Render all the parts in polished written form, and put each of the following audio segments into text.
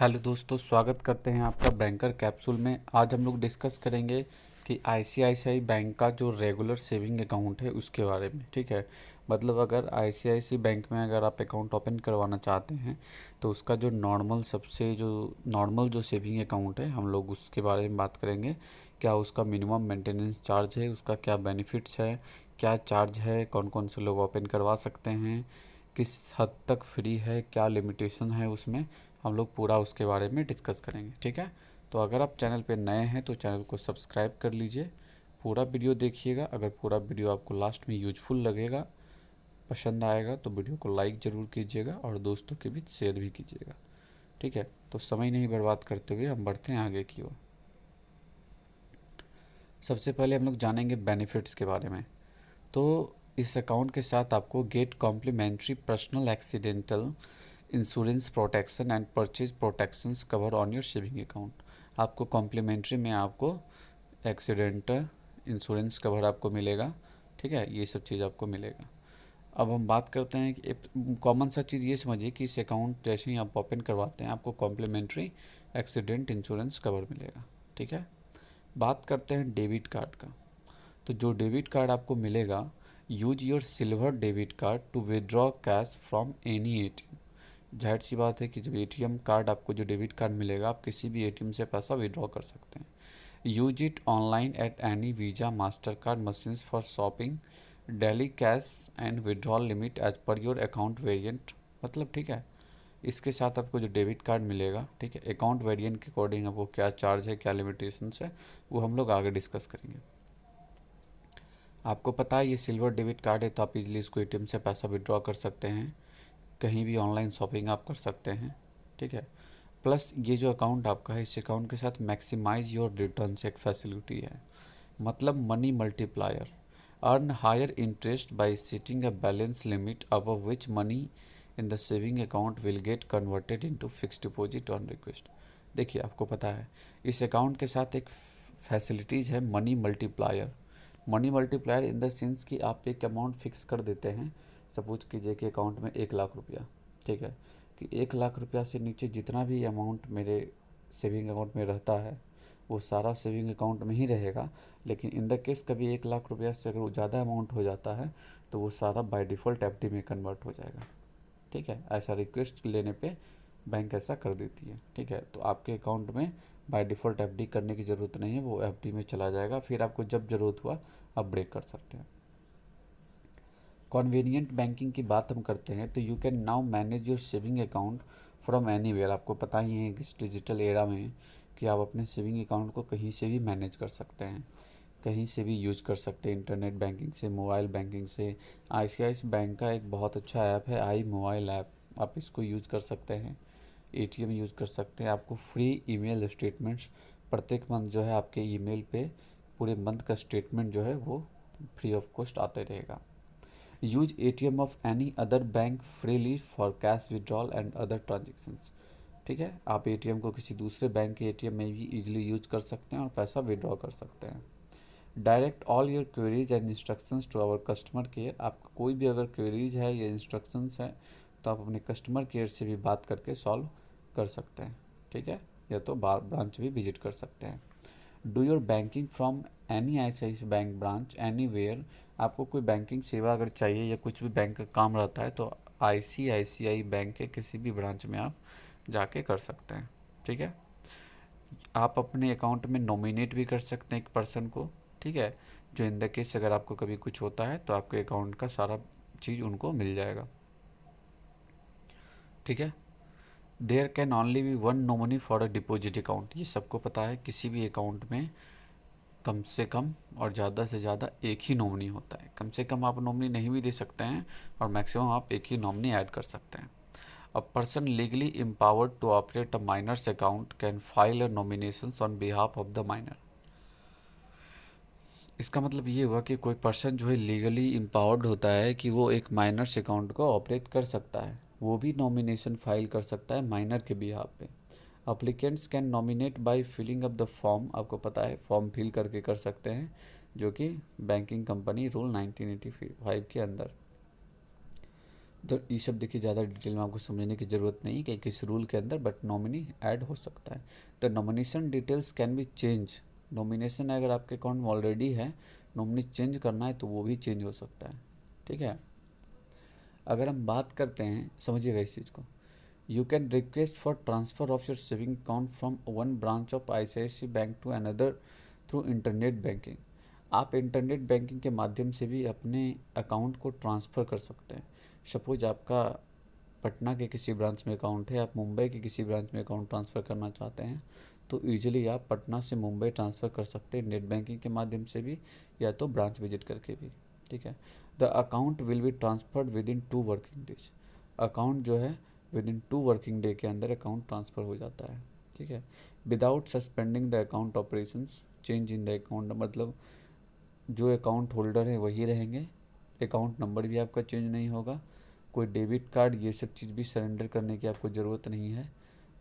Hello दोस्तों, स्वागत करते हैं आपका बैंकर कैप्सूल में। आज हम लोग डिस्कस करेंगे कि आईसीआईसीआई बैंक का जो रेगुलर सेविंग अकाउंट है उसके बारे में। ठीक है, मतलब अगर आईसीआईसीआई बैंक में अगर आप अकाउंट ओपन करवाना चाहते हैं तो उसका जो नॉर्मल जो सेविंग अकाउंट है हम लोग उसके बारे में बात करेंगे। क्या उसका मिनिमम मेंटेनेंस चार्ज है, उसका क्या बेनिफिट्स है, क्या चार्ज है, कौन कौन से लोग ओपन करवा सकते हैं, किस हद तक फ्री है, क्या लिमिटेशन है उसमें, हम लोग पूरा उसके बारे में डिस्कस करेंगे। ठीक है, तो अगर आप चैनल पे नए हैं तो चैनल को सब्सक्राइब कर लीजिए, पूरा वीडियो देखिएगा। अगर पूरा वीडियो आपको लास्ट में यूजफुल लगेगा, पसंद आएगा तो वीडियो को लाइक ज़रूर कीजिएगा और दोस्तों के बीच शेयर भी कीजिएगा। ठीक है, तो समय नहीं बर्बाद करते हुए हम बढ़ते हैं आगे की ओर। सबसे पहले हम लोग जानेंगे बेनिफिट्स के बारे में। तो इस अकाउंट के साथ आपको get complimentary personal accidental insurance protection and purchase protections cover on your saving account. आपको कॉम्प्लीमेंट्री में आपको एक्सीडेंटल इंश्योरेंस कवर आपको मिलेगा। ठीक है, ये सब चीज़ आपको मिलेगा। अब हम बात करते हैं कि कॉमन सा चीज़ ये समझिए कि इस अकाउंट जैसे ही आप ओपन करवाते हैं आपको कॉम्प्लीमेंट्री एक्सीडेंट इंश्योरेंस कवर मिलेगा। ठीक है, बात करते हैं डेबिट कार्ड का। तो जो डेबिट कार्ड आपको मिलेगा, use your silver debit card to withdraw cash from any ATM. जाहिर सी बात है कि जब एटीएम कार्ड आपको जो डेबिट कार्ड मिलेगा आप किसी भी एटीएम से पैसा विड्रॉ कर सकते हैं। Use it online at any Visa Master card machines for shopping, daily cash and withdrawal limit as per your account variant. मतलब ठीक है, इसके साथ आपको जो डेबिट कार्ड मिलेगा, ठीक है, अकाउंट वेरिएंट के अकॉर्डिंग आपको क्या चार्ज है, क्या लिमिटेशंस है, वो हम लोग आगे डिस्कस करेंगे। आपको पता है ये सिल्वर डेबिट कार्ड है तो आप इजीली इसको एटीएम से पैसा विड्रॉ कर सकते हैं, कहीं भी ऑनलाइन शॉपिंग आप कर सकते हैं। ठीक है, प्लस ये जो अकाउंट आपका है इस अकाउंट के साथ मैक्सिमाइज योर रिटर्न एक फैसिलिटी है, मतलब money multiplier. Earn higher interest by setting a balance limit above which money in the saving account will get converted into fixed deposit on request. देखिए, आपको पता है इस अकाउंट के साथ एक फैसिलिटीज़ है money multiplier. Money multiplier in the sense कि आप एक अमाउंट फिक्स कर देते हैं। सपोज कीजिए कि अकाउंट में 1 लाख रुपया, ठीक है, कि 1 लाख रुपया से नीचे जितना भी अमाउंट मेरे सेविंग अकाउंट में रहता है वो सारा सेविंग अकाउंट में ही रहेगा। लेकिन इन द केस कभी 1 लाख रुपया से अगर वो ज़्यादा अमाउंट हो जाता है तो वो सारा बाय डिफ़ॉल्ट एफडी में कन्वर्ट हो जाएगा। ठीक है, ऐसा रिक्वेस्ट लेने पे बैंक ऐसा कर देती है। ठीक है, तो आपके अकाउंट में बाय डिफ़ॉल्ट एफडी करने की ज़रूरत नहीं है, वो एफडी में चला जाएगा, फिर आपको जब ज़रूरत हुआ आप ब्रेक कर सकते हैं। कन्वीनियंट बैंकिंग की बात हम करते हैं तो you can now manage your saving account from anywhere. आपको पता ही है इस डिजिटल एरा में कि आप अपने सेविंग अकाउंट को कहीं से भी मैनेज कर सकते हैं, कहीं से भी यूज कर सकते हैं, इंटरनेट बैंकिंग से, मोबाइल बैंकिंग से। आईसीआईसीआई बैंक का एक बहुत अच्छा ऐप है आई मोबाइल ऐप, आप इसको यूज़ कर सकते हैं, एटीएम यूज़ कर सकते हैं। आपको फ्री ईमेल स्टेटमेंट्स प्रत्येक मंथ जो है आपके ईमेल पे पूरे मंथ का स्टेटमेंट जो है वो फ्री ऑफ कॉस्ट आते रहेगा। Use ATM of any other bank freely for cash withdrawal and other transactions. ठीक है, आप एटीएम को किसी दूसरे बैंक के एटीएम में भी इजीली यूज कर सकते हैं और पैसा विड्रॉ कर सकते हैं। Direct all your queries and instructions to our customer care. आपका कोई भी अगर क्वेरीज है या इंस्ट्रक्शंस है तो आप अपने कस्टमर केयर से भी बात करके सॉल्व कर सकते हैं। ठीक है, या तो बार ब्रांच भी विजिट कर सकते हैं। Do your banking from any ICICI bank branch anywhere. आपको कोई बैंकिंग सेवा अगर चाहिए या कुछ भी बैंक का काम रहता है तो आईसीआईसीआई बैंक के किसी भी ब्रांच में आप जाके कर सकते हैं। ठीक है, आप अपने अकाउंट में नॉमिनेट भी कर सकते हैं एक पर्सन को। ठीक है, जो इन द केस अगर आपको कभी कुछ होता है तो आपके अकाउंट का सारा चीज़ उनको मिल जाएगा। ठीक है, there can only be one nominee for a deposit account. ये सबको पता है, किसी भी अकाउंट में कम से कम और ज़्यादा से ज़्यादा एक ही नॉमिनी होता है। कम से कम आप नॉमिनी नहीं भी दे सकते हैं और मैक्सिमम आप एक ही नॉमिनी ऐड कर सकते हैं। A person legally empowered to operate a minor's account can file a nominations on behalf of the minor. इसका मतलब ये हुआ कि कोई पर्सन जो है लीगली एम्पावर्ड होता है कि वो एक माइनर्स अकाउंट को ऑपरेट कर सकता है, वो भी नॉमिनेशन फाइल कर सकता है माइनर के बिहाफ पे। Applicants can nominate by filling up the form. आपको पता है फॉर्म फिल करके कर सकते हैं, जो कि बैंकिंग कंपनी रूल 1985 के अंदर। तो ये सब देखिए ज़्यादा डिटेल में आपको समझने की ज़रूरत नहीं है कि किस रूल के अंदर, बट नॉमिनी ऐड हो सकता है। The nomination details can be change. Nomination अगर आपके अकाउंट में ऑलरेडी है, नॉमिनी चेंज करना है तो वो भी चेंज हो सकता है। ठीक है, अगर हम बात करते हैं, समझिएगा इस चीज़ को, you can request for transfer of your saving account from one branch of ICICI bank to another through internet banking. आप इंटरनेट बैंकिंग के माध्यम से भी अपने अकाउंट को ट्रांसफ़र कर सकते हैं। सपोज आपका पटना के किसी ब्रांच में अकाउंट है, आप मुंबई के किसी ब्रांच में अकाउंट ट्रांसफ़र करना चाहते हैं, तो ईजिली आप पटना से मुंबई ट्रांसफ़र कर सकते हैं, नेट बैंकिंग के माध्यम से भी या तो ब्रांच विजिट करके भी। ठीक है, the account will be transferred with in 2 working days. Account जो है विद इन 2 वर्किंग डे के अंदर अकाउंट ट्रांसफ़र हो जाता है। ठीक है, without suspending the account operations, change in the account, मतलब जो अकाउंट होल्डर है वही रहेंगे, अकाउंट नंबर भी आपका चेंज नहीं होगा, कोई डेबिट कार्ड ये सब चीज़ भी सरेंडर करने की आपको ज़रूरत नहीं है।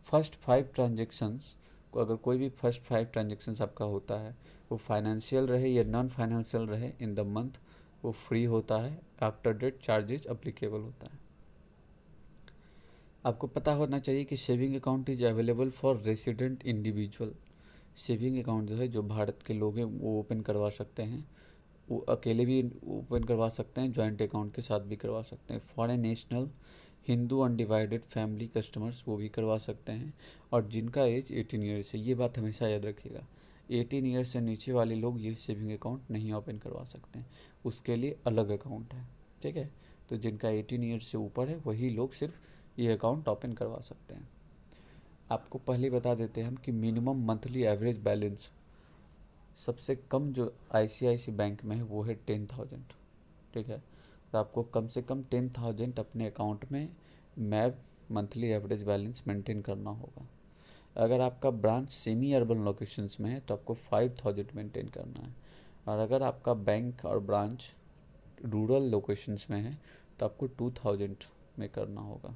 फर्स्ट 5 ट्रांजेक्शन्स को, अगर कोई भी फर्स्ट 5 ट्रांजेक्शन्स आपका होता है, वो फाइनेंशियल रहे या नॉन फाइनेंशियल रहे इन द मंथ, वो फ्री होता है। आफ्टर डेट चार्जेज अप्लीकेबल होता है। आपको पता होना चाहिए कि saving account is available for resident individual. Saving account जो है, जो भारत के लोग हैं वो ओपन करवा सकते हैं, वो अकेले भी ओपन करवा सकते हैं, जॉइंट अकाउंट के साथ भी करवा सकते हैं। Foreign national, Hindu undivided family customers वो भी करवा सकते हैं, और जिनका एज 18 ईयर्स है, ये बात हमेशा याद रखिएगा, 18 ईयर्स से नीचे वाले लोग ये सेविंग अकाउंट नहीं ओपन करवा सकते हैं, उसके लिए अलग अकाउंट है। ठीक है, तो जिनका 18 ईयर्स से ऊपर है वही लोग सिर्फ ये अकाउंट ओपन करवा सकते हैं। आपको पहले बता देते हैं हम कि मिनिमम मंथली एवरेज बैलेंस सबसे कम जो ICICI बैंक में है वो है 10,000। ठीक है, तो आपको कम से कम 10,000 अपने अकाउंट में map monthly average balance maintain करना होगा। अगर आपका ब्रांच सेमी अर्बन लोकेशंस में है तो आपको 5,000 मेंटेन करना है, और अगर आपका बैंक और ब्रांच रूरल लोकेशंस में है तो आपको 2,000 में करना होगा।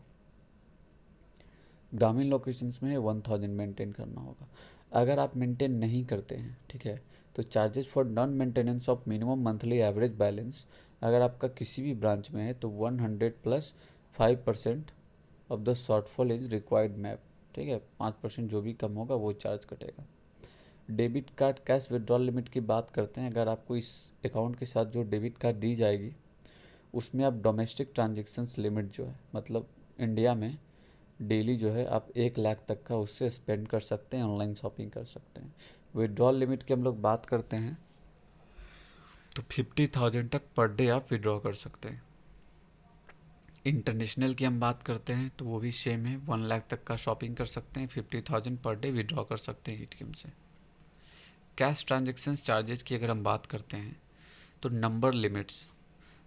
ग्रामीण लोकेशंस में है 1,000 मेंटेन करना होगा। अगर आप मेंटेन नहीं करते हैं, ठीक है, तो charges for non maintenance of minimum monthly average balance, अगर आपका किसी भी ब्रांच में है तो 100 plus 5% of the shortfall is required map. ठीक है, 5% जो भी कम होगा वो चार्ज कटेगा। Debit card cash withdrawal limit की बात करते हैं। अगर आपको इस अकाउंट के साथ जो डेबिट कार्ड दी जाएगी उसमें आप डोमेस्टिक ट्रांजेक्शन्स लिमिट जो है, मतलब इंडिया में डेली जो है आप 1 लाख तक का उससे स्पेंड कर सकते हैं, ऑनलाइन शॉपिंग कर सकते हैं। विड्रॉल लिमिट की हम लोग बात करते हैं तो 50,000 तक पर डे आप विड्रॉ कर सकते हैं। इंटरनेशनल की हम बात करते हैं तो वो भी सेम है, 1 लाख तक का शॉपिंग कर सकते हैं, 50,000 पर डे विड्रॉ कर सकते हैं ATM से। कैश ट्रांजेक्शन चार्जेस की अगर हम बात करते हैं तो number limits,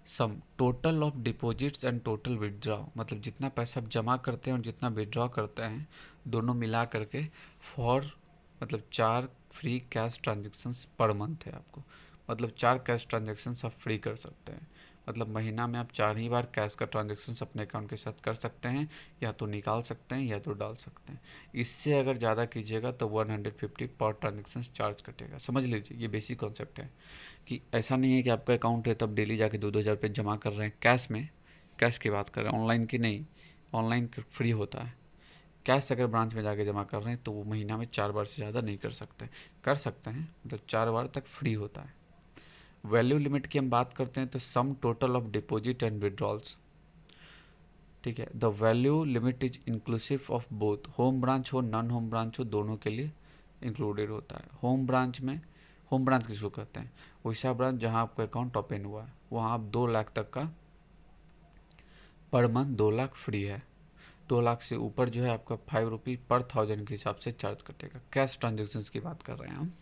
sum total of deposits and total withdraw, मतलब जितना पैसा आप जमा करते हैं और जितना विड्रॉ करते हैं दोनों मिला करके, फॉर मतलब 4 free cash transactions per month है आपको, मतलब 4 कैश ट्रांजेक्शन्स आप फ्री कर सकते हैं। मतलब महीना में आप 4 ही बार कैश का ट्रांजेक्शन्स अपने अकाउंट के साथ कर सकते हैं, या तो निकाल सकते हैं या तो डाल सकते हैं। इससे अगर ज़्यादा कीजिएगा तो 150 पर ट्रांजेक्शन चार्ज कटेगा। समझ लीजिए, ये बेसिक कॉन्सेप्ट है कि ऐसा नहीं है कि आपका अकाउंट है तब डेली जाके 2-2 हज़ार रुपये जमा कर रहे हैं कैश में। कैश की बात कर रहे हैं, ऑनलाइन की नहीं, ऑनलाइन फ्री होता है। कैश अगर ब्रांच में जाके जमा कर रहे हैं तो वो महीना में 4 बार से ज़्यादा नहीं कर सकते, कर सकते हैं, मतलब 4 बार तक फ्री होता है। वैल्यू लिमिट की हम बात करते हैं तो sum total of deposit and withdrawals. ठीक है, the value limit is inclusive of both, home branch हो नॉन होम ब्रांच हो दोनों के लिए इंक्लूडेड होता है। होम ब्रांच में, होम ब्रांच किसको कहते हैं, वैसा ब्रांच जहां आपका अकाउंट ओपन हुआ है वहां आप 2 लाख तक का पर मंथ 2 लाख फ्री है। 2 लाख से ऊपर जो है आपका 5 रुपये पर 1000 के हिसाब से चार्ज कटेगा। कैश ट्रांजेक्शन की बात कर रहे हैं हम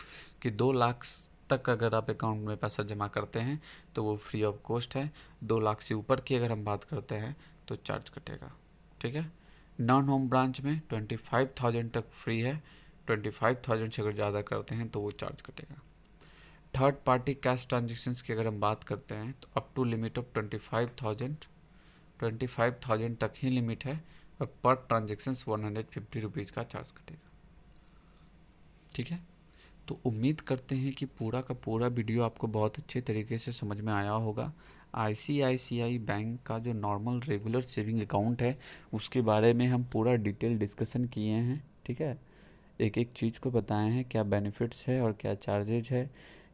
कि 2 लाख तक अगर आप अकाउंट में पैसा जमा करते हैं तो वो फ्री ऑफ कॉस्ट है। 2 लाख से ऊपर की अगर हम बात करते हैं तो चार्ज कटेगा। ठीक है, नॉन होम ब्रांच में 25,000 तक फ्री है, 25,000 से अगर ज़्यादा करते हैं तो वो चार्ज कटेगा। थर्ड पार्टी कैश ट्रांजेक्शन्स की अगर हम बात करते हैं तो अप टू लिमिट ऑफ 25,000 तक ही लिमिट है, और पर ट्रांजेक्शन 150 रुपीज़ का चार्ज कटेगा। ठीक है, तो उम्मीद करते हैं कि पूरा का पूरा वीडियो आपको बहुत अच्छे तरीके से समझ में आया होगा। आईसीआईसीआई बैंक का जो नॉर्मल रेगुलर सेविंग अकाउंट है उसके बारे में हम पूरा डिटेल डिस्कशन किए हैं, ठीक है। एक एक चीज़ को बताए हैं, क्या बेनिफिट्स है और क्या चार्जेज है,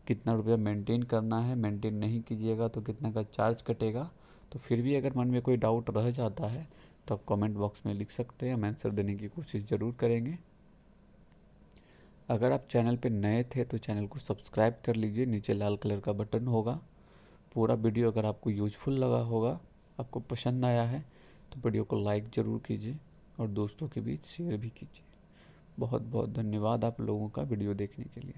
कितना रुपया मेंटेन करना है, मेंटेन नहीं कीजिएगा तो कितना का चार्ज कटेगा। तो फिर भी अगर मन में कोई डाउट रह जाता है तो आप कमेंट बॉक्स में लिख सकते हैं, हम आंसर देने की कोशिश ज़रूर करेंगे। अगर आप चैनल पे नए थे तो चैनल को सब्सक्राइब कर लीजिए, नीचे लाल कलर का बटन होगा। पूरा वीडियो अगर आपको यूजफुल लगा होगा, आपको पसंद आया है, तो वीडियो को लाइक ज़रूर कीजिए और दोस्तों के बीच शेयर भी कीजिए। बहुत बहुत धन्यवाद आप लोगों का वीडियो देखने के लिए।